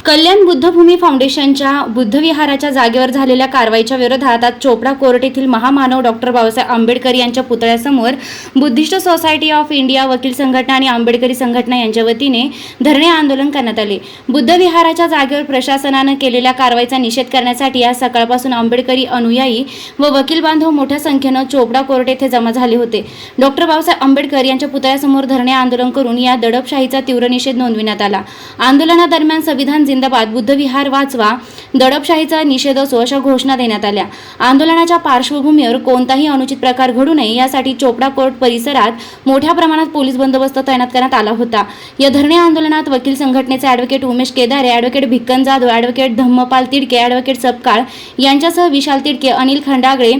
कल्याण बुद्धभूमी फाउंडेशनच्या बुद्धविहाराच्या जागेवर झालेल्या कारवाईच्या विरोधात आज चोपडा कोर्ट येथील महामानव डॉक्टर बाबासाहेब आंबेडकर यांच्या पुतळ्यासमोर बुद्धिस्ट सोसायटी ऑफ इंडिया, वकील संघटना आणि आंबेडकरी संघटना यांच्या वतीने धरणे आंदोलन करण्यात आले। बुद्धविहाराच्या जागेवर प्रशासनाने केलेल्या कारवाईचा निषेध करण्यासाठी आज सकाळपासून आंबेडकरी अनुयायी व वकील बांधव मोठ्या संख्येने चोपडा कोर्ट येथे जमा झाले होते। डॉक्टर बाबासाहेब आंबेडकर यांच्या पुतळ्यासमोर धरणे आंदोलन करून या दडपशाहीचा तीव्र निषेध नोंदविण्यात आला। आंदोलनादरम्यान संविधान जिंदाबाद, बुद्धविहार वाचवा, दडपशाहीचा निषेध असो अशा घोषणा देण्यात आल्या। आंदोलनाच्या पार्श्वभूमीवर कोणताही अनुचित प्रकार घडू नये यासाठी चोपडा कोर्ट परिसरात मोठ्या प्रमाणात पोलीस बंदोबस्त तैनात करण्यात आला होता। या धरणे आंदोलनात वकील संघटनेचे advocate Umesh Kedare, advocate Bhikkan Jadhav, advocate Dhammapal Tidke, advocate Sapkal यांच्यासह विशाल तिडके, अनिल खंडागळे,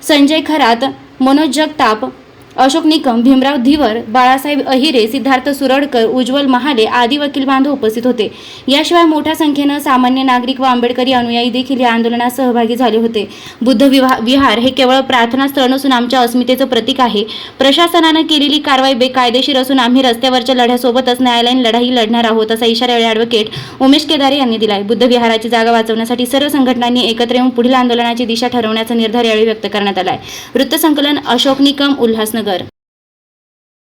संजय खरात, मनोज जगताप, अशोक निकम, भीमराव धीवर, बाळासाहेब अहिरे, सिद्धार्थ सुरडकर, उज्ज्वल महाले आदी वकील बांधव उपस्थित होते। याशिवाय मोठ्या संख्येने सामान्य नागरिक व आंबेडकरी अनुयायी देखील या आंदोलनात सहभागी झाले होते। बुद्ध विहार हे केवळ प्रार्थना स्थळ नसून आमच्या अस्मितेचे प्रतीक आहे। प्रशासनाने केलेली कारवाई बेकायदेशीर असून आम्ही रस्त्यावरच्या लढ्यासोबतच न्यायालयीन लढाई लढणार आहोत असा इशारा ॲडव्होकेट उमेश केदारे यांनी दिलाय। बुद्ध विहाराची जागा वाचवण्यासाठी सर्व संघटनांनी एकत्र येऊन पुढील आंदोलनाची दिशा ठरवण्याचा निर्धार यावेळी व्यक्त करण्यात आलाय। वृत्तसंकलन अशोक निकम, उल्हासनगर।